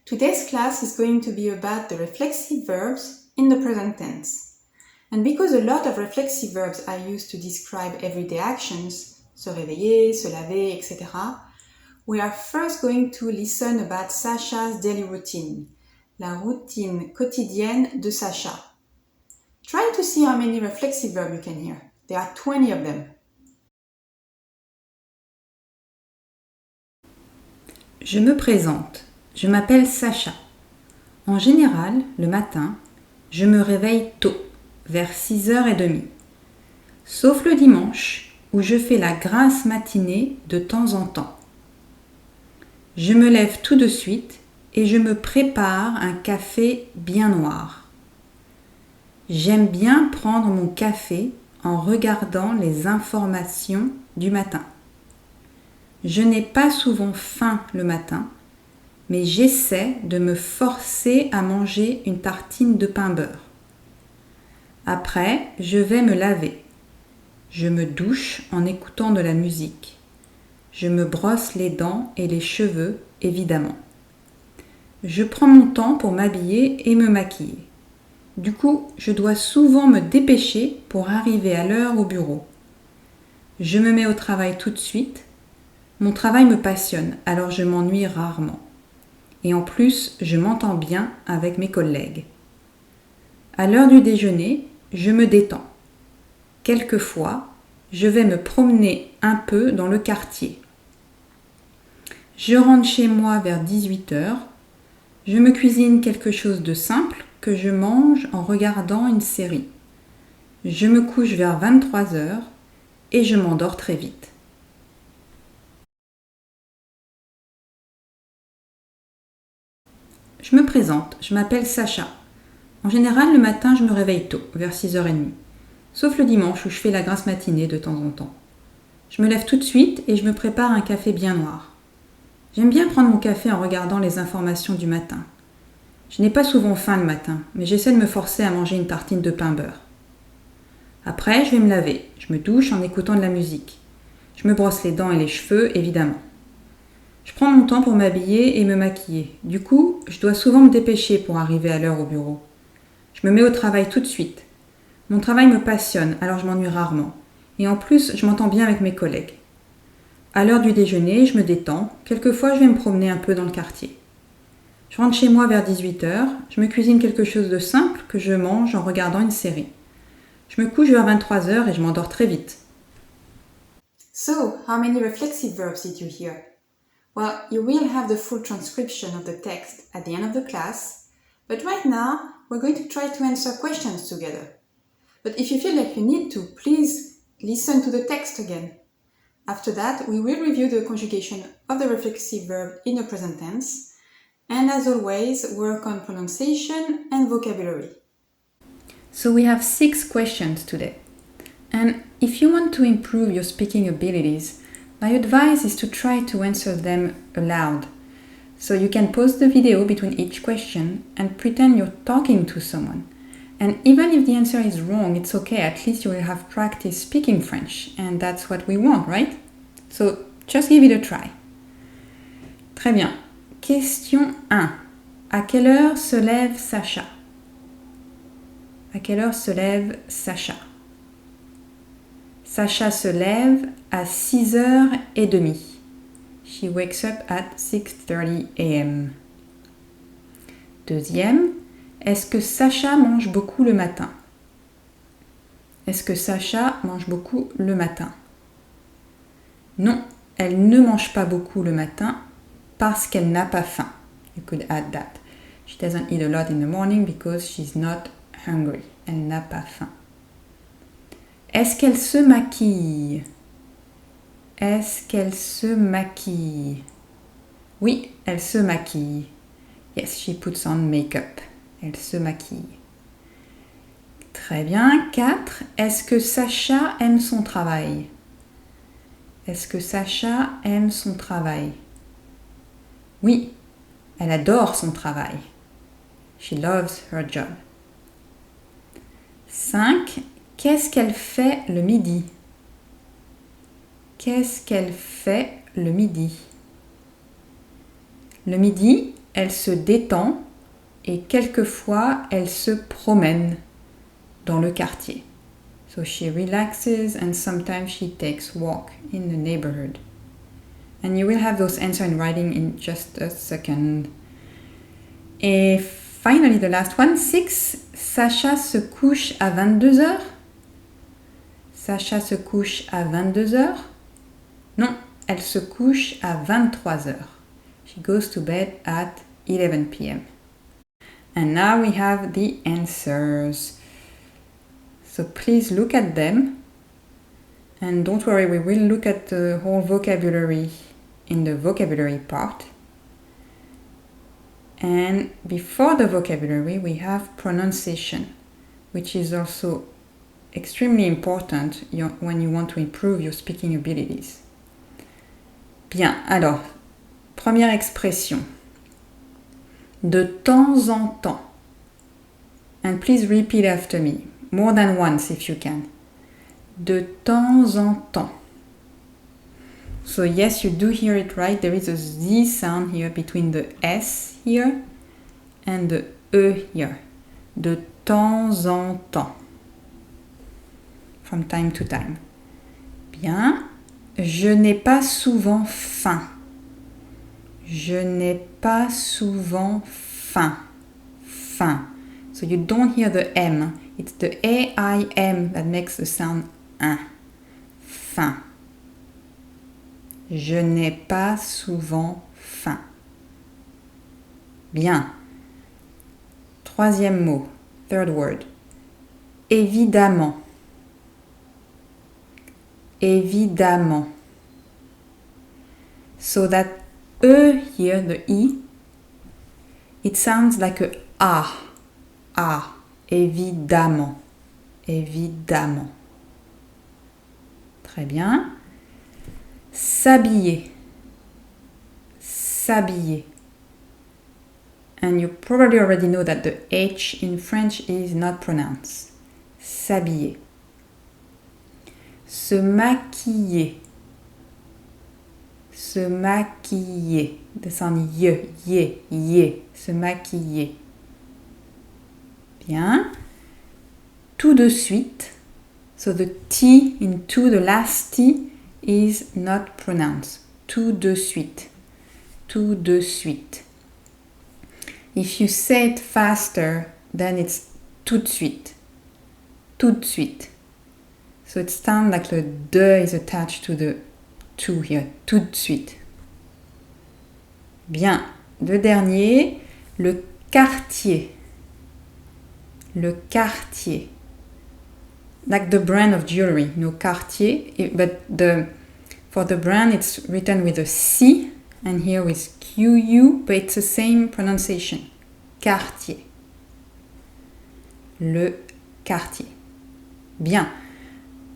Today's class is going to be about the reflexive verbs in the present tense. And because a lot of reflexive verbs are used to describe everyday actions, se réveiller, se laver, etc., we are first going to listen about Sacha's daily routine, la routine quotidienne de Sacha. Try to see how many reflexive verbs you can hear. There are 20 of them. Je me présente. Je m'appelle Sacha. En général, le matin, je me réveille tôt, vers 6h30. Sauf le dimanche, où je fais la grasse matinée de temps en temps. Je me lève tout de suite et je me prépare un café bien noir. J'aime bien prendre mon café en regardant les informations du matin. Je n'ai pas souvent faim le matin, mais j'essaie de me forcer à manger une tartine de pain beurre. Après, je vais me laver. Je me douche en écoutant de la musique. Je me brosse les dents et les cheveux, évidemment. Je prends mon temps pour m'habiller et me maquiller. Du coup, je dois souvent me dépêcher pour arriver à l'heure au bureau. Je me mets au travail tout de suite. Mon travail me passionne, alors je m'ennuie rarement. Et en plus, je m'entends bien avec mes collègues. À l'heure du déjeuner, je me détends. Quelquefois, je vais me promener un peu dans le quartier. Je rentre chez moi vers 18h. Je me cuisine quelque chose de simple que je mange en regardant une série. Je me couche vers 23h et je m'endors très vite. Je me présente, je m'appelle Sacha. En général, le matin, je me réveille tôt, vers 6h30. Sauf le dimanche où je fais la grasse matinée de temps en temps. Je me lève tout de suite et je me prépare un café bien noir. J'aime bien prendre mon café en regardant les informations du matin. Je n'ai pas souvent faim le matin, mais j'essaie de me forcer à manger une tartine de pain beurre. Après, je vais me laver. Je me douche en écoutant de la musique. Je me brosse les dents et les cheveux, évidemment. Je prends mon temps pour m'habiller et me maquiller. Du coup, je dois souvent me dépêcher pour arriver à l'heure au bureau. Je me mets au travail tout de suite. Mon travail me passionne, alors je m'ennuie rarement. Et en plus, je m'entends bien avec mes collègues. À l'heure du déjeuner, je me détends. Quelquefois, je vais me promener un peu dans le quartier. Je rentre chez moi vers 18h. Je me cuisine quelque chose de simple que je mange en regardant une série. Je me couche vers 23h et je m'endors très vite. So, how many reflexive verbs did you hear? Well, you will have the full transcription of the text at the end of the class, but right now, we're going to try to answer questions together. But if you feel like you need to, please listen to the text again. After that, we will review the conjugation of the reflexive verb in the present tense, and as always, work on pronunciation and vocabulary. So we have 6 questions today. And if you want to improve your speaking abilities, my advice is to try to answer them aloud. So you can pause the video between each question and pretend you're talking to someone. And even if the answer is wrong, it's okay, at least you will have practiced speaking French, and that's what we want, right? So just give it a try. Très bien. Question 1. À quelle heure se lève Sacha? À quelle heure se lève Sacha? Sacha se lève à 6h30. She wakes up at 6:30 a.m. Deuxième, est-ce que Sacha mange beaucoup le matin? Est-ce que Sacha mange beaucoup le matin? Non, elle ne mange pas beaucoup le matin parce qu'elle n'a pas faim. You could add that. She doesn't eat a lot in the morning because she's not hungry. Elle n'a pas faim. Est-ce qu'elle se maquille? Est-ce qu'elle se maquille? Oui, elle se maquille. Yes, she puts on makeup. Elle se maquille. Très bien. 4. Est-ce que Sacha aime son travail? Est-ce que Sacha aime son travail? Oui, elle adore son travail. She loves her job. 5. Qu'est-ce qu'elle fait le midi? Qu'est-ce qu'elle fait le midi? Le midi, elle se détend et quelquefois elle se promène dans le quartier. So she relaxes and sometimes she takes walk in the neighborhood. And you will have those answers in writing in just a second. Et finally, the last one, 6. Sacha se couche à 22h. Sacha se couche à 22h. Non, elle se couche à 23h. She goes to bed at 11 p.m. And now we have the answers. So please look at them. And don't worry, we will look at the whole vocabulary in the vocabulary part. And before the vocabulary, we have pronunciation, which is also extremely important when you want to improve your speaking abilities. Bien, alors, première expression. De temps en temps. And please repeat after me, more than once if you can. De temps en temps. So yes, you do hear it right. There is a Z sound here between the S here and the E here. De temps en temps. From time to time. Bien. Je n'ai pas souvent faim. Je n'ai pas souvent faim. Faim. So you don't hear the M. It's the A-I-M that makes the sound un. Faim. Je n'ai pas souvent faim. Bien. Troisième mot. Third word. Évidemment. Évidemment. So that E here, the E, it sounds like a A. A. Évidemment. Évidemment. Très bien. S'habiller. S'habiller. And you probably already know that the H in French is not pronounced. S'habiller. Se maquiller. Se maquiller. The sound ye. Se maquiller. Bien. Tout de suite. So the T in to, the last T is not pronounced. Tout de suite. Tout de suite. If you say it faster, then it's tout de suite. Tout de suite. So it sounds like the de is attached to the to here. Tout de suite. Bien. Le dernier, le quartier. Le quartier. Like the brand of jewelry, no Cartier, but for the brand it's written with a C and here with QU, but it's the same pronunciation. Cartier. Le quartier. Bien.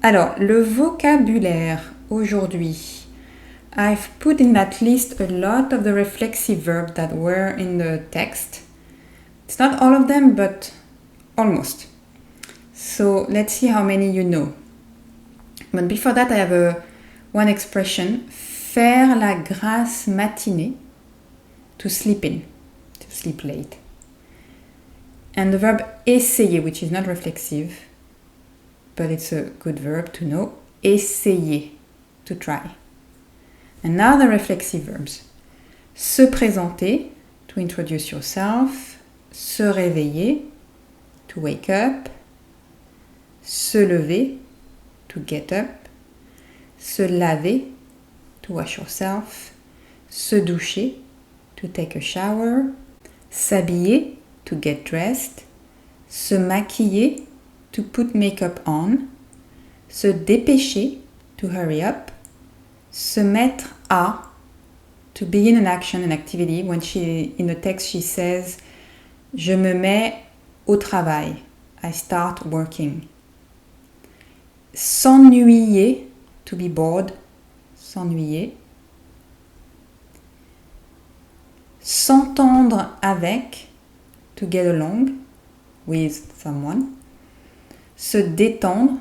Alors, le vocabulaire aujourd'hui. I've put in that list a lot of the reflexive verbs that were in the text. It's not all of them, but almost. So let's see how many you know. But before that, I have one expression. Faire la grasse matinée. To sleep in. To sleep late. And the verb essayer, which is not reflexive, but it's a good verb to know. Essayer. To try. And now the reflexive verbs. Se présenter. To introduce yourself. Se réveiller. To wake up. Se lever, to get up. Se laver, to wash yourself. Se doucher, to take a shower. S'habiller, to get dressed. Se maquiller, to put makeup on. Se dépêcher, to hurry up. Se mettre à, to begin an action, an activity. When in the text she says, je me mets au travail. I start working. S'ennuyer, to be bored, s'ennuyer. S'entendre avec, to get along with someone. Se détendre,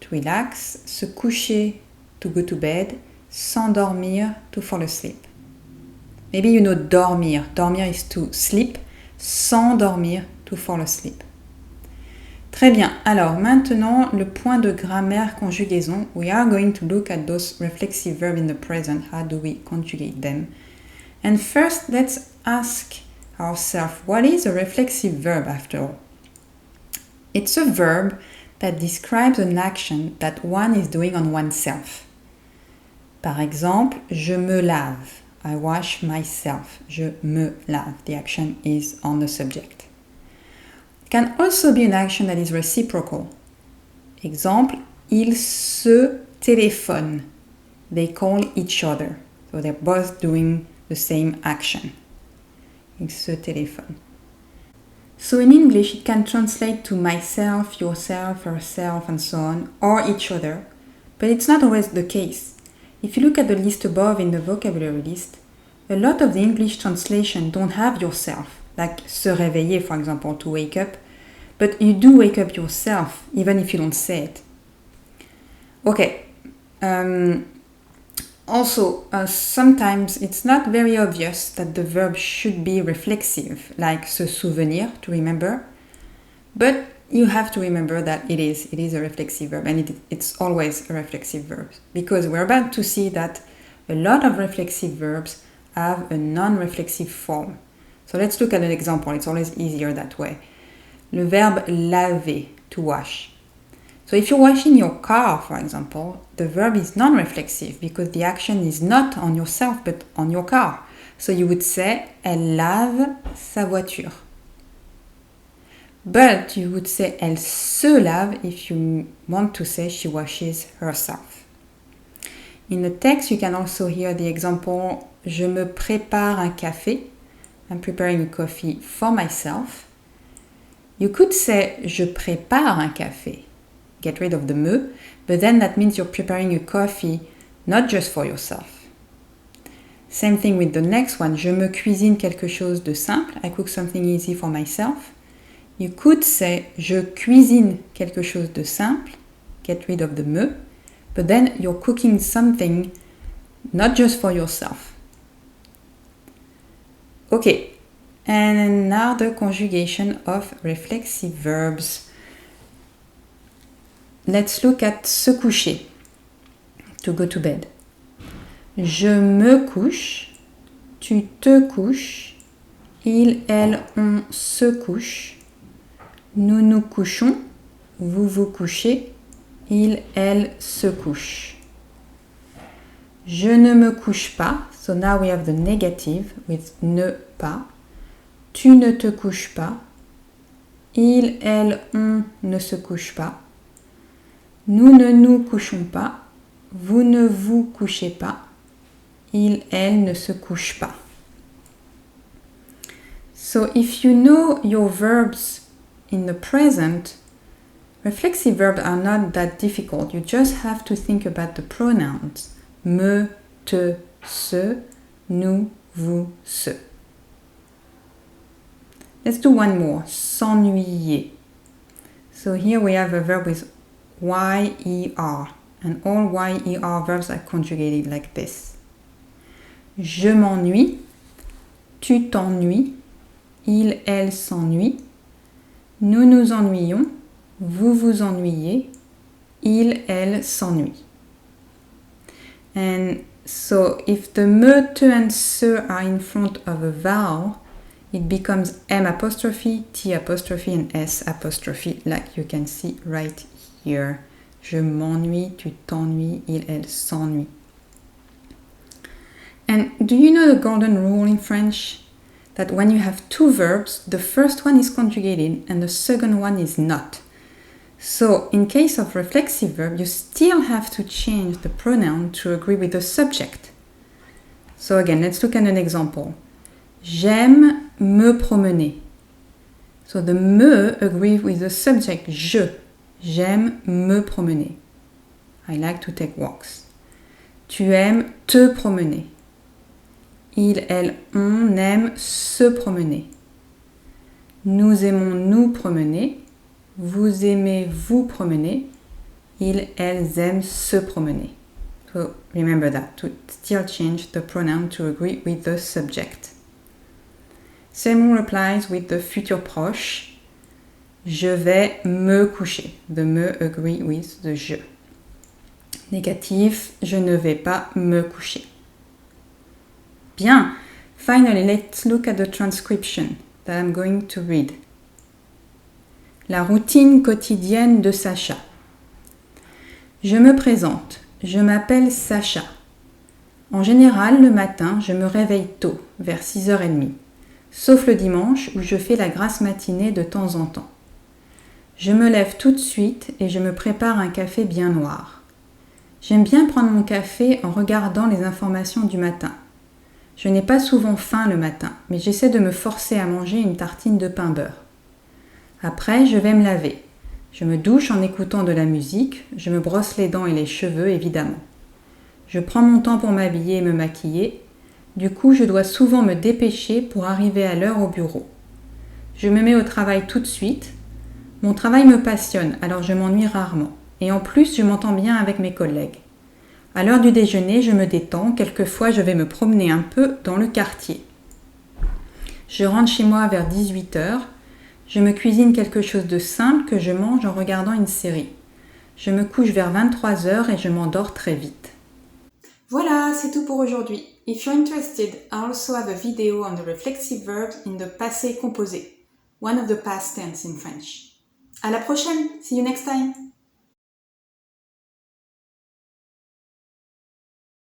to relax. Se coucher, to go to bed. S'endormir, to fall asleep. Maybe you know dormir. Dormir is to sleep. S'endormir, to fall asleep. Très bien. Alors, maintenant, le point de grammaire conjugaison. We are going to look at those reflexive verbs in the present. How do we conjugate them? And first, let's ask ourselves, what is a reflexive verb after all? It's a verb that describes an action that one is doing on oneself. Par exemple, je me lave. I wash myself. Je me lave. The action is on the subject. It can also be an action that is reciprocal. Exemple, ils se téléphonent. They call each other. So they're both doing the same action. Ils se téléphonent. So in English, it can translate to myself, yourself, herself, and so on, or each other. But it's not always the case. If you look at the list above in the vocabulary list, a lot of the English translation don't have yourself, like se réveiller, for example, to wake up, but you do wake up yourself, even if you don't say it. Okay. Also, sometimes it's not very obvious that the verb should be reflexive, like se souvenir, to remember, but you have to remember that it is a reflexive verb, and it's always a reflexive verb, because we're about to see that a lot of reflexive verbs have a non-reflexive form. So let's look at an example. It's always easier that way. Le verbe laver, to wash. So if you're washing your car, for example, the verb is non-reflexive because the action is not on yourself but on your car. So you would say, elle lave sa voiture. But you would say, elle se lave if you want to say she washes herself. In the text, you can also hear the example, je me prépare un café. I'm preparing a coffee for myself. You could say, je prépare un café. Get rid of the me, but then that means you're preparing a coffee not just for yourself. Same thing with the next one, je me cuisine quelque chose de simple. I cook something easy for myself. You could say, je cuisine quelque chose de simple. Get rid of the me, but then you're cooking something not just for yourself. Okay, and now the conjugation of reflexive verbs. Let's look at se coucher, to go to bed. Je me couche, tu te couches, il, elle, on se couche, nous nous couchons, vous vous couchez, il, elle se couche. Je ne me couche pas, so now we have the negative with ne pas. Tu ne te couches pas, il, elle, on ne se couche pas. Nous ne nous couchons pas, vous ne vous couchez pas, il, elle ne se couche pas. So if you know your verbs in the present, reflexive verbs are not that difficult. You just have to think about the pronouns. Me, te, se, nous, vous, ce. Let's do one more. S'ennuyer. So here we have a verb with Y-E-R, and all Y-E-R verbs are conjugated like this. Je m'ennuie, tu t'ennuies, il, elle s'ennuie, nous nous ennuyons, vous vous ennuyez, il, elle s'ennuie. And so if the me, te, and se are in front of a vowel, it becomes M apostrophe, T apostrophe, and S apostrophe, like you can see right here. Je m'ennuie, tu t'ennuies, il, elle s'ennuie. And do you know the golden rule in French? That when you have two verbs, the first one is conjugated and the second one is not. So in case of reflexive verb, you still have to change the pronoun to agree with the subject. So again, let's look at an example. J'aime me promener. So the me agrees with the subject je. J'aime me promener. I like to take walks. Tu aimes te promener. Il, elle, on aime se promener. Nous aimons nous promener. Vous aimez vous promener. Ils, elles aiment se promener. So remember that, to still change the pronoun to agree with the subject. Same rule applies with the futur proche. Je vais me coucher. The me agree with the je. Négatif, je ne vais pas me coucher. Bien. Finally, let's look at the transcription that I'm going to read. La routine quotidienne de Sacha. Je me présente. Je m'appelle Sacha. En général, le matin, je me réveille tôt, vers 6h30, sauf le dimanche où je fais la grasse matinée de temps en temps. Je me lève tout de suite et je me prépare un café bien noir. J'aime bien prendre mon café en regardant les informations du matin. Je n'ai pas souvent faim le matin, mais j'essaie de me forcer à manger une tartine de pain beurre. Après, je vais me laver. Je me douche en écoutant de la musique, je me brosse les dents et les cheveux évidemment. Je prends mon temps pour m'habiller et me maquiller, du coup je dois souvent me dépêcher pour arriver à l'heure au bureau. Je me mets au travail tout de suite. Mon travail me passionne, alors je m'ennuie rarement. Et en plus, je m'entends bien avec mes collègues. À l'heure du déjeuner, je me détends, quelquefois je vais me promener un peu dans le quartier. Je rentre chez moi vers 18h. Je me cuisine quelque chose de simple que je mange en regardant une série. Je me couche vers 23h et je m'endors très vite. Voilà, c'est tout pour aujourd'hui. If you're interested, I also have a video on the reflexive verbs in the passé composé, one of the past tense in French. À la prochaine! See you next time!